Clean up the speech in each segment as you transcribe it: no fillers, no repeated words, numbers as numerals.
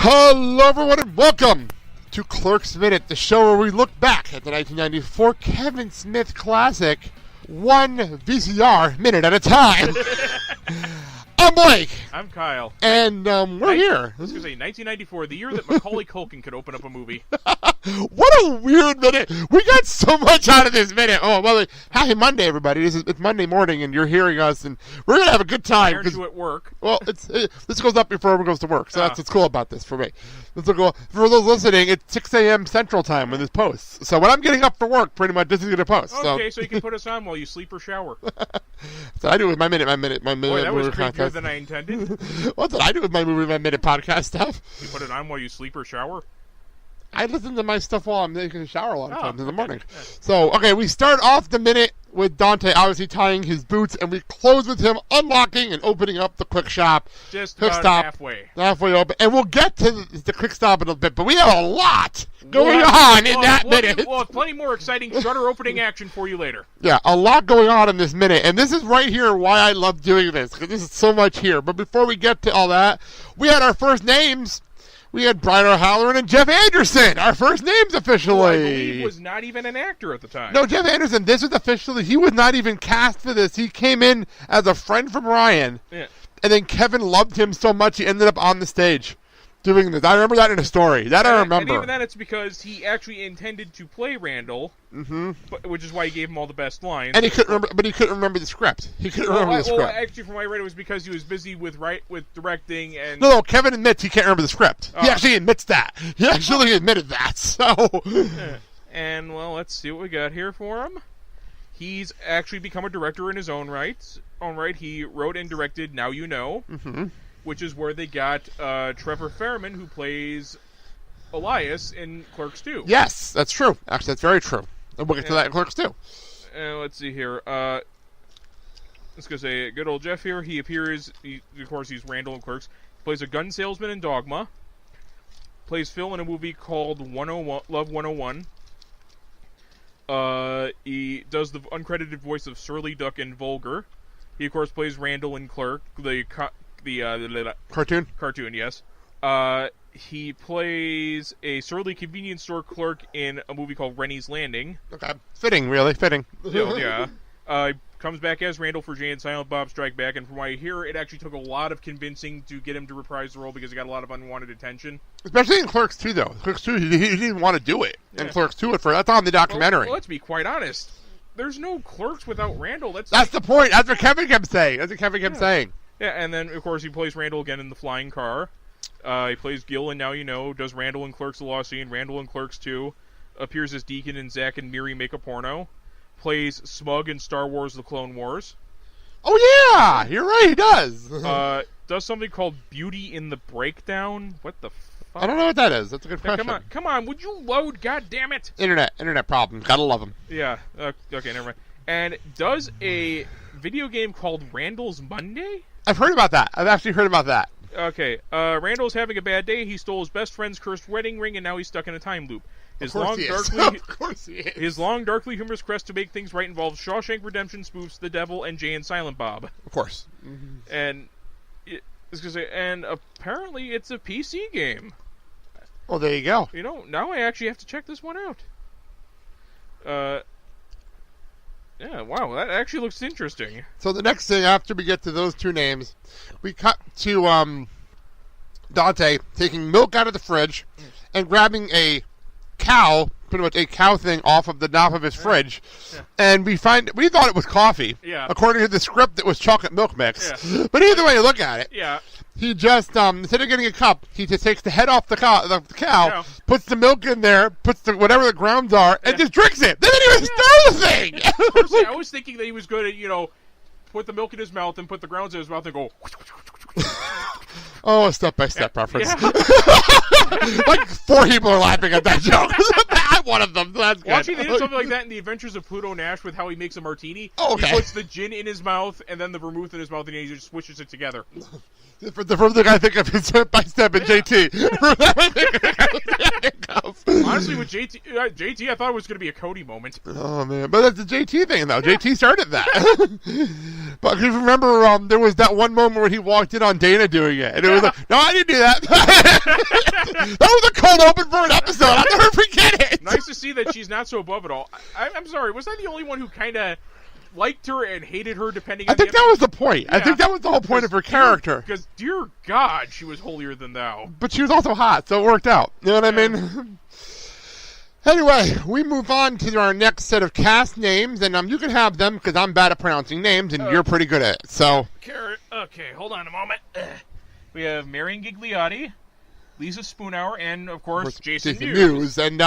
Hello, everyone, and welcome to Clerks Minute, the show where we look back at the 1994 Kevin Smith classic, one VCR minute at a time. I'm Blake. I'm Kyle. And we're here. I was going to say 1994, the year that Macaulay Culkin could open up a movie. What a weird minute. We got so much out of this minute. Oh, well, happy Monday, everybody. It's Monday morning, and you're hearing us, and we're going to have a good time. Aren't you at work? Well, this goes up before everyone goes to work, so that's what's cool about this for me. For those listening, it's 6 a.m. Central Time when this posts. So when I'm getting up for work, pretty much this is going to post. Okay, so you can put us on while you sleep or shower. So I do with my minute. Boy, that was creepier than I intended. What's what I do with my movie, my minute podcast stuff? You put it on while you sleep or shower? I listen to my stuff while I'm taking a shower a lot of times in the morning. Yeah. So, okay, we start off the minute with Dante obviously tying his boots, and we close with him unlocking and opening up the quick shop. Just quick about stop, halfway open. And we'll get to the quick stop in a bit, but we have a lot going on in that minute. We'll have plenty more exciting shutter opening action for you later. Yeah, a lot going on in this minute, and this is right here why I love doing this, because this is so much here. But before we get to all that, we had our first names. We had Brian O'Halloran and Jeff Anderson, our first names officially. Who I believe was not even an actor at the time. No, Jeff Anderson, this was officially, he was not even cast for this. He came in as a friend from Ryan, and then Kevin loved him so much he ended up on the stage doing this. I remember that in a story. That I remember. And even then, it's because he actually intended to play Randall, which is why he gave him all the best lines. And he couldn't remember, but he couldn't remember the script. He couldn't remember the script. Well, actually, from what I read, it was because he was busy with directing and. No, Kevin admits he can't remember the script. He actually admits that. He actually admitted that. So. And well, let's see what we got here for him. He's actually become a director in his own right. He wrote and directed Now You Know. Which is where they got Trevor Fairman, who plays Elias in Clerks 2. Yes, that's true. Actually, that's very true. And we'll get to that in Clerks 2. Let's see here. Let's go say, good old Jeff here. He appears, of course, he's Randall in Clerks. He plays a gun salesman in Dogma. Plays Phil in a movie called Love 101. He does the uncredited voice of Surly Duck in Vulgar. He, of course, plays Randall in Clerk, the cartoon, yes. He plays a surly convenience store clerk in a movie called Rennie's Landing. Okay, fitting. Yeah. Comes back as Randall for Jay and Silent Bob Strike Back, and from what I hear, it actually took a lot of convincing to get him to reprise the role because he got a lot of unwanted attention. Especially in Clerks 2, though. Clerks 2, he didn't want to do it. In Clerks 2, that's on the documentary. Well, let's be quite honest. There's no Clerks without Randall. That's the point. That's what Kevin kept saying. Yeah, and then, of course, he plays Randall again in The Flying Car. He plays Gil in Now You Know, does Randall in Clerks The Lost Scene, Randall in Clerks 2, appears as Deacon in Zack and Miri Make a Porno, plays Smug in Star Wars The Clone Wars. Oh, yeah! You're right, he does. Does something called Beauty in the Breakdown. What the fuck? I don't know what that is. That's a good question. Come on, would you load? God damn it! Internet problems. Gotta love them. Yeah, okay, never mind. And does a video game called Randall's Monday? I've heard about that. I've actually heard about that. Okay, Randall's having a bad day. He stole his best friend's cursed wedding ring, and now he's stuck in a time loop. His long, darkly humorous quest to make things right involves Shawshank Redemption spoofs, The Devil, and Jay and Silent Bob. Of course. And apparently it's a PC game. Well, there you go. You know, now I actually have to check this one out. Yeah, wow, that actually looks interesting. So the next thing, after we get to those two names, we cut to Dante taking milk out of the fridge and grabbing a cow, pretty much a cow thing off of the knob of his fridge, and we thought it was coffee. Yeah. According to the script, it was chocolate milk mix. Yeah. But either way you look at it, he just instead of getting a cup, he just takes the head off the cow, puts the milk in there, puts whatever the grounds are, and just drinks it. They didn't even stir the thing. Personally, I was thinking that he was going to, put the milk in his mouth and put the grounds in his mouth and go. Oh, a step-by-step reference. Yeah. Like 4 people are laughing at that joke. I'm one of them. That's good. Well, actually, they did something like that in The Adventures of Pluto Nash with how he makes a martini. Oh, okay. He puts the gin in his mouth and then the vermouth in his mouth, and he just swishes it together. The first thing I think of is step-by-step and JT. Honestly, with JT, I thought it was going to be a Cody moment. Oh, man. But that's the JT thing, though. JT started that. But if you remember, there was that one moment where he walked in on Dana doing it, and it was like, no, I didn't do that. That was a cold open for an episode. I'll never forget it. Nice to see that she's not so above it all. I'm sorry, was I the only one who kind of liked her and hated her depending on I think that was the point. Yeah. I think that was the whole point of her character. Because, dear God, she was holier than thou. But she was also hot, so it worked out. You know what I mean? Anyway, we move on to our next set of cast names, and you can have them because I'm bad at pronouncing names, and you're pretty good at it. So, okay, hold on a moment. We have Marion Gigliotti, Lisa Spoonhour, and, of course, Jason Mewes. And,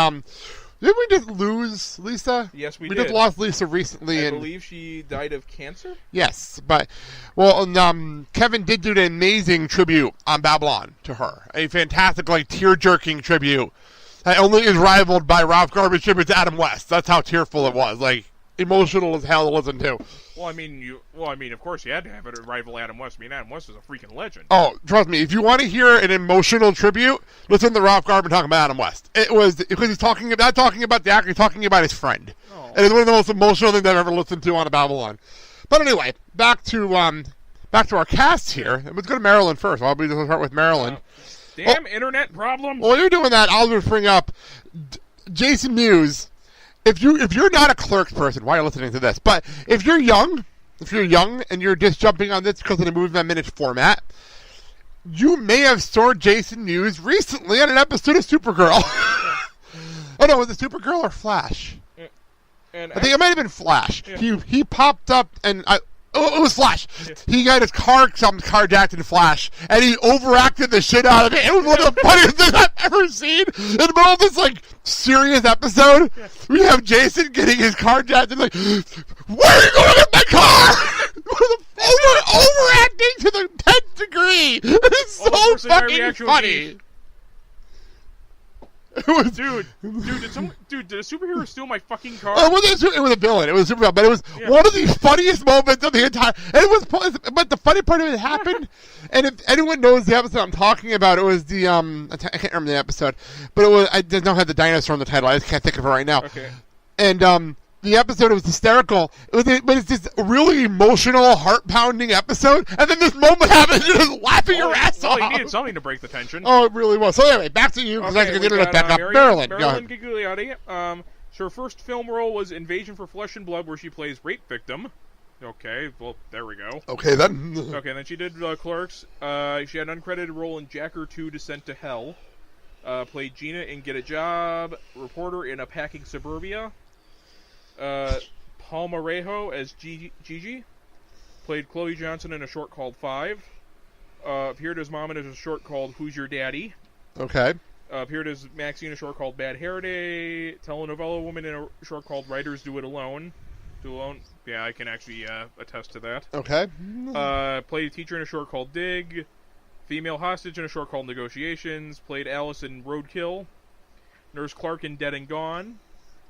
didn't we just lose Lisa? Yes, we did. We just lost Lisa recently. I believe she died of cancer? Yes, but, well, Kevin did do an amazing tribute on Babylon to her. A fantastic, tear-jerking tribute. That only is rivaled by Ralph Garber's tribute to Adam West. That's how tearful it was. Emotional as hell to listen to. Well, I mean, of course you had to have it rival Adam West. I mean, Adam West is a freaking legend. Oh, trust me. If you want to hear an emotional tribute, listen to Ralph Garber talking about Adam West. It was because he's talking about the actor, he's talking about his friend. Oh. And it's one of the most emotional things I've ever listened to on a Babylon. But anyway, back to our cast here. Let's go to Maryland first. I'll start with Maryland. Damn internet problem. While you're doing that, I'll just bring up Jason Mewes. If you're not a Clerks person, why are you listening to this? But if you're young and you're just jumping on this because of the Movie by Minute format, you may have saw Jason Mewes recently on an episode of Supergirl. Oh no, was it Supergirl or Flash? I think it might have been Flash. Yeah. He popped up and it was Flash. Yeah. He got his car carjacked in Flash, and he overacted the shit out of it. It was one of the funniest things I've ever seen. In the middle of this, serious episode, we have Jason getting his car jacked and where are you going to get my car? Overacting to the 10th degree. It's so fucking funny. It was, dude, did a superhero steal my fucking car? It was a villain. It was a superhero, but it was one of the funniest moments of the entire. But the funny part of it happened, and if anyone knows the episode I'm talking about, it was the I can't remember the episode, but it don't have the dinosaur in the title. I just can't think of it right now. Okay. And the episode was hysterical. But it's this really emotional, heart-pounding episode, and then this moment happens, you're just laughing your ass off. Well, he needed something to break the tension. Oh, it really was. So anyway, back to you, because I can get it back up. Marilyn Gigliotti. So her first film role was Invasion for Flesh and Blood, where she plays rape victim. Okay, well, there we go. Okay, then. Okay, then she did Clerks. She had an uncredited role in Jacker 2, Descent to Hell. Played Gina in Get a Job. Reporter in A Packing Suburbia. Palma Rejo as Gigi. Played Chloe Johnson in a short called Five. Appeared as Mom in a short called Who's Your Daddy? Okay. Appeared as Maxie in a short called Bad Hair Day. Telenovela woman in a short called Writers Do It Alone. Yeah, I can actually attest to that. Okay. Played a teacher in a short called Dig. Female hostage in a short called Negotiations. Played Alice in Roadkill. Nurse Clark in Dead and Gone.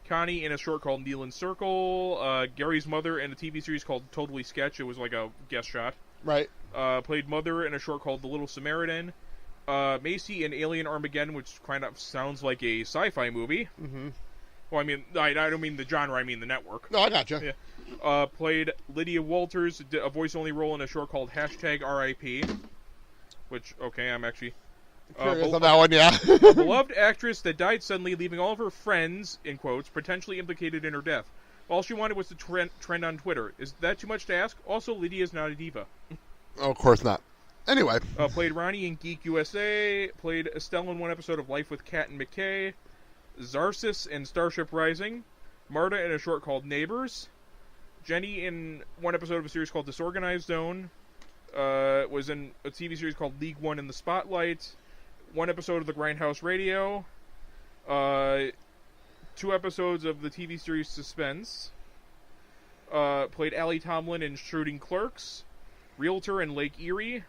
Connie in a short called Nealon Circle. Gary's mother in a TV series called Totally Sketch. It was like a guest shot. Right. Played Mother in a short called The Little Samaritan. Macy in Alien Armageddon, which kind of sounds like a sci-fi movie. Mm-hmm. Well, I mean, I don't mean the genre, I mean the network. No, I gotcha. Yeah. Played Lydia Walters, a voice-only role in a short called #RIP. Which, okay, I'm actually... curious on that one, yeah. A beloved actress that died suddenly, leaving all of her friends, in quotes, potentially implicated in her death. All she wanted was to trend on Twitter. Is that too much to ask? Also, Lydia's not a diva. Oh, of course not. Anyway. Played Ronnie in Geek USA. Played Estelle in one episode of Life with Kat and McKay. Zarsis in Starship Rising. Marta in a short called Neighbors. Jenny in one episode of a series called Disorganized Zone. Was in a TV series called League One in the Spotlight. One episode of the Grindhouse Radio. 2 episodes of the TV series Suspense. Played Allie Tomlin in Shooting Clerks. Realtor in Lake Erie.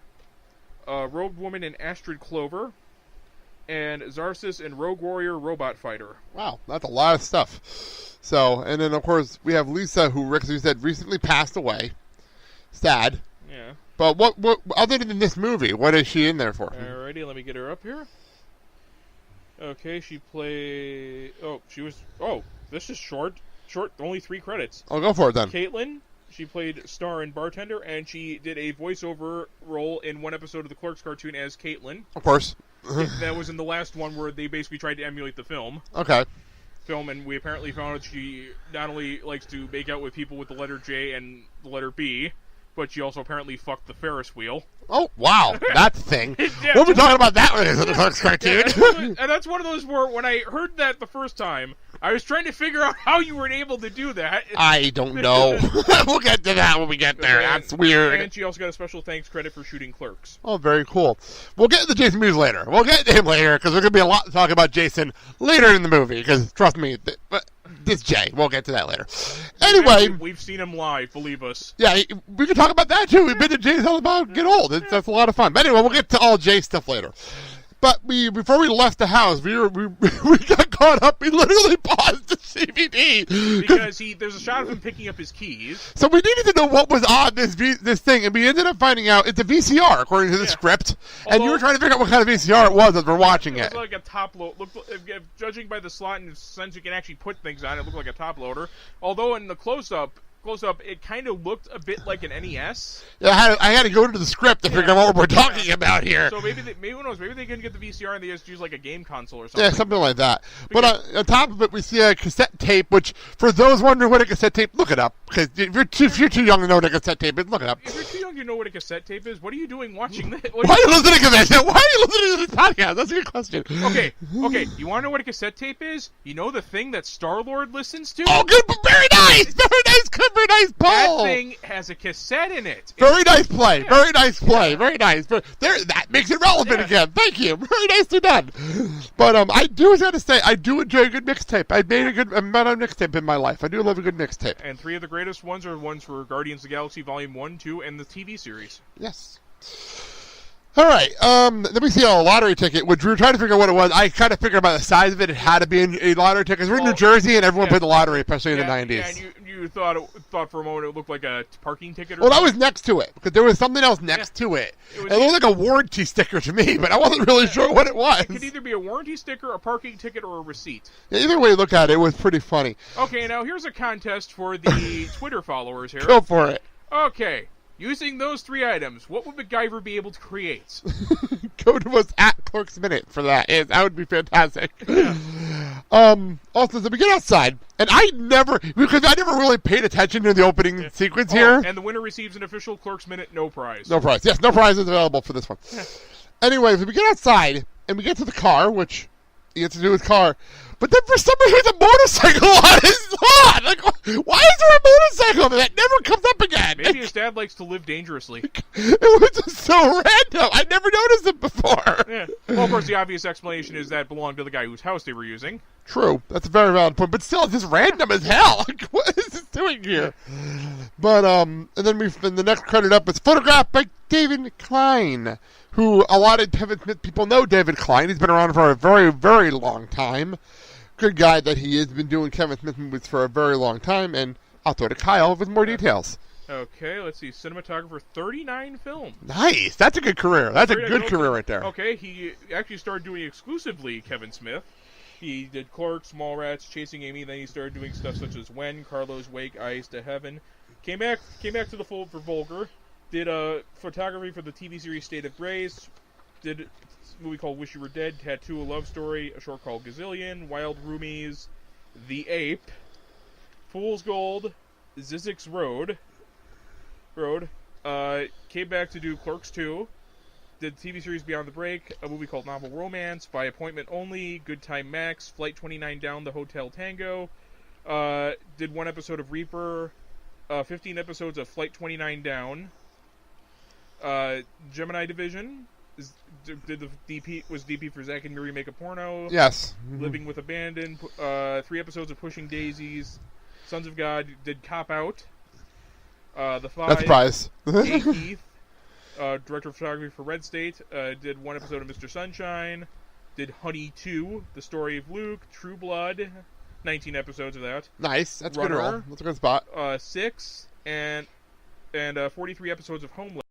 Rogue Woman in Astrid Clover. And Zarsis in Rogue Warrior Robot Fighter. Wow, that's a lot of stuff. So, and then of course we have Lisa, who Rick said recently passed away. Sad. Yeah. But what other than this movie, what is she in there for? Alrighty, let me get her up here. Okay, she played... this is short. Only 3 credits. I'll go for it then. Caitlin, She played star and bartender, and she did a voiceover role in one episode of the Clerks cartoon as Caitlin. Of course. That was in the last one where they basically tried to emulate the film. Okay. And we apparently found out she not only likes to make out with people with the letter J and the letter B, but she also apparently fucked the Ferris wheel. Oh, wow. That's a thing. Yeah, We'll be talking about that when it's in the Clerks cartoon. And that's one of those where, when I heard that the first time, I was trying to figure out how you were able to do that. I don't know. We'll get to that when we get there. That's weird. And she also got a special thanks credit for shooting Clerks. Oh, very cool. We'll get to Jason Mewes later. We'll get to him later, because there's going to be a lot to talk about Jason later in the movie, because, trust me, this Jay. We'll get to that later. Anyway. We've seen him live, believe us. Yeah, we can talk about that, too. We've been to Jay's All About Get Old. That's a lot of fun. But anyway, we'll get to all Jay stuff later. But before we left the house, we got caught up. We literally paused the DVD because there's a shot of him picking up his keys. So we needed to know what was on this thing, and we ended up finding out it's a VCR according to the script. And you were trying to figure out what kind of VCR it was as we're watching it. It looked like a top load. Judging by the slot and the sense you can actually put things on, it looked like a top loader. Although in the close-up, it kind of looked a bit like an NES. Yeah, I had to go to the script to figure out what we're talking about here. So maybe who knows? Maybe they couldn't get the VCR and they just use like a game console or something. Yeah, something like that. But on top of it, we see a cassette tape. Which, for those wondering what a cassette tape, look it up. Because if you're too young to know what a cassette tape is, look it up. If you're too young to know what a cassette tape is, what are you doing watching this? Why are you listening to this? Why are you listening to this podcast? That's a good question. Okay. You want to know what a cassette tape is? You know the thing that Star-Lord listens to? Oh, good. Very nice. Very nice, Paul. That thing has a cassette in it. Very nice play. Yeah. Very nice play. Very nice. That makes it relevant again. Thank you. Very nicely done. But I do got to say, I do enjoy a good mixtape. I made a good amount of mixtape in my life. I do love a good mixtape. And three of the greatest ones are ones for Guardians of the Galaxy Volume 1, 2, and the TV series. Yes. All right, let me see a lottery ticket, which we were trying to figure out what it was. I kind of figured by the size of it, it had to be a lottery ticket. Because we're in New Jersey, and everyone played the lottery, especially in the 90s. Yeah, and you thought for a moment it looked like a parking ticket or something? Well, that was next to it, because there was something else next to it. It looked like a warranty sticker to me, but I wasn't really sure what it was. It could either be a warranty sticker, a parking ticket, or a receipt. Yeah, either way you look at it, it was pretty funny. Okay, now here's a contest for the Twitter followers here. Go for it. Okay. Using those three items, what would MacGyver be able to create? Go to us at Clerks Minute for that. That would be fantastic. Yeah. Also, so we get outside, and I never really paid attention to the opening sequence here. And the winner receives an official Clerks Minute no prize. No prize. Yes, no prize is available for this one. Anyway, so we get outside, and we get to the car, which he gets to do his car. But then for some reason, there's a motorcycle on his lawn. Like, why is there a motorcycle that never comes up again? Maybe his dad likes to live dangerously. It was just so random. I never noticed it before. Yeah. Well, of course, the obvious explanation is that it belonged to the guy whose house they were using. True. That's a very valid point. But still, it's just random as hell. Like, what is this doing here? But, and then the next credit up is photographed by David Klein, who a lot of Kevin Smith people know David Klein. He's been around for a very, very long time. Good guy that he has been doing Kevin Smith movies for a very long time, and I'll throw to Kyle with more details. Okay, let's see. Cinematographer, 39 films. Nice. That's a good career. That's a good career right there. Okay, he actually started doing exclusively Kevin Smith. He did Clerks, Mallrats, Chasing Amy. Then he started doing stuff such as When, Carlos Wake, Eyes to Heaven. Came back to the fold for Vulgar. Did photography for the TV series State of Grace. Did a movie called Wish You Were Dead, Tattoo, A Love Story, a short called Gazillion, Wild Roomies, The Ape, Fool's Gold, Zizek's Road. Came back to do Clerks 2. Did TV series Beyond the Break, a movie called Novel Romance, By Appointment Only, Good Time Max, Flight 29 Down, The Hotel Tango. Did one episode of Reaper, 15 episodes of Flight 29 Down. Gemini Division. Was DP for Zack and Miri Make a Porno. Yes. Mm-hmm. Living with Abandon. 3 episodes of Pushing Daisies. Sons of God. Did Cop Out. The Five. That's a prize. A. Keith. Director of photography for Red State. Did one episode of Mr. Sunshine. Did Honey 2. The Story of Luke. True Blood. 19 episodes of that. Nice. That's Runner, a good roll. That's a good spot. 6. And 43 episodes of Homeland.